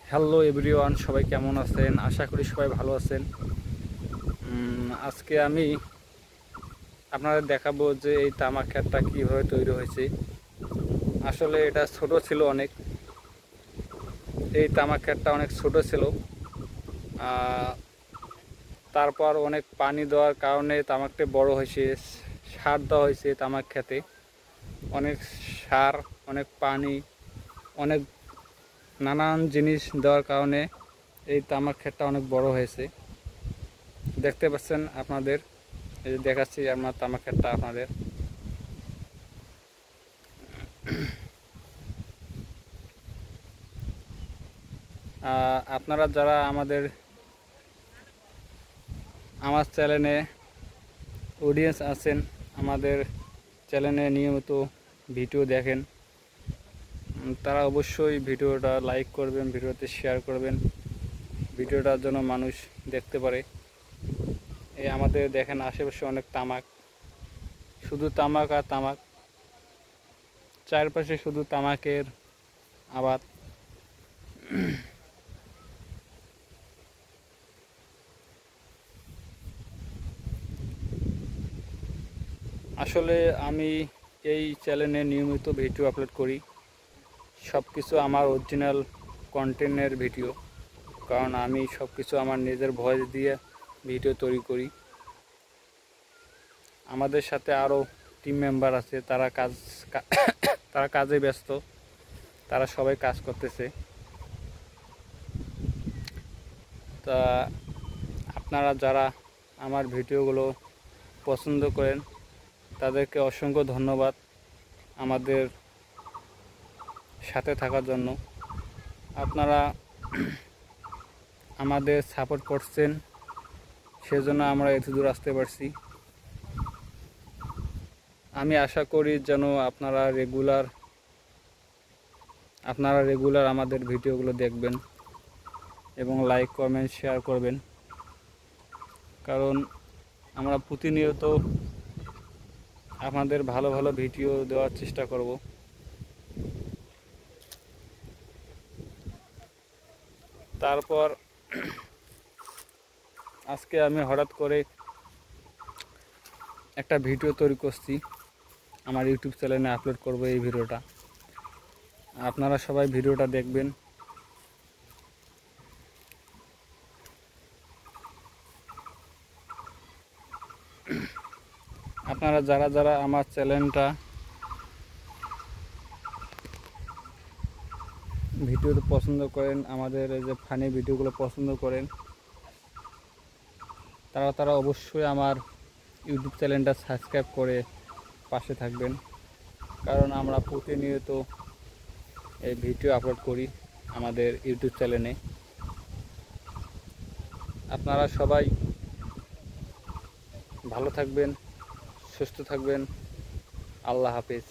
Hello everyone, সবাই কেমন আছেন? আশা করি সবাই ভালো আছেন। আজকে আমি আপনাদের দেখাবো যে এই তামাক খেতটা কীভাবে তৈরি হয়েছে। আসলে এটা ছোট ছিল অনেক। এই তামাক খেতটা অনেক ছোট ছিল। তারপর অনেক পানি দেওয়ার কারণে তামাকটা বড় হয়েছে। সার দেওয়া হয়েছে তামাক খেতে, অনেক সার, অনেক পানি, অনেক নানান জিনিস দেওয়ার কারণে এই তামাক খেতটা অনেক বড় হয়েছে। দেখতে পাচ্ছেন আপনাদের, এই যে দেখাচ্ছি আমার তামাক খেতটা আপনাদের। আপনারা যারা আমার চ্যানেলে অডিয়েন্স আছেন, আমাদের চ্যানেলে নিয়মিত ভিডিও দেখেন, তারা অবশ্যই ভিডিওটা লাইক করবেন, ভিডিওতে শেয়ার করবেন, ভিডিওটার জন্য মানুষ দেখতে পারে। এই আমাদের দেখেন আশেপাশে অনেক তামাক, শুধু তামাক আর তামাক, চারপাশে শুধু তামাকের আবাদ। আসলে আমি এই চ্যানেলে নিয়মিত ভিডিও আপলোড করি, সব কিছু আমার অরিজিনাল কন্টেন্টের ভিডিও, কারণ আমি সব কিছু আমার নিজের ভয়েস দিয়ে ভিডিও তৈরি করি। আমাদের সাথে আরও টিম মেম্বার আছে, তারা কাজে ব্যস্ত, তারা সবাই কাজ করতেছে। তা আপনারা যারা আমার ভিডিওগুলো পছন্দ করেন তাদেরকে অসংখ্য ধন্যবাদ আমাদের সাথে থাকার জন্য। আপনারা আমাদের সাপোর্ট করছেন, সেজন্য আমরা এত দূর আসতে পারছি। আমি আশা করি যেন আপনারা রেগুলার আমাদের ভিডিওগুলো দেখবেন এবং লাইক, কমেন্ট, শেয়ার করবেন, কারণ আমরা প্রতিনিয়ত আপনাদের ভালো ভালো ভিডিও দেওয়ার চেষ্টা করব। তারপর আজকে আমি হঠাৎ করে একটা ভিডিও তৈরি করছি, আমার ইউটিউব চ্যানেলে আপলোড করব এই ভিডিওটা। আপনারা সবাই ভিডিওটা দেখবেন। আপনারা যারা আমার চ্যানেলটা ভিডিও পছন্দ করেন, আমাদের এই যে ফানি ভিডিওগুলো পছন্দ করেন, তারা অবশ্যই আমার ইউটিউব চ্যানেলটা সাবস্ক্রাইব করে পাশে থাকবেন, কারণ আমরা প্রতিনিয়ত এই ভিডিও আপলোড করি আমাদের ইউটিউব চ্যানেলে। আপনারা সবাই ভালো থাকবেন, সুস্থ থাকবেন। আল্লাহ হাফেজ।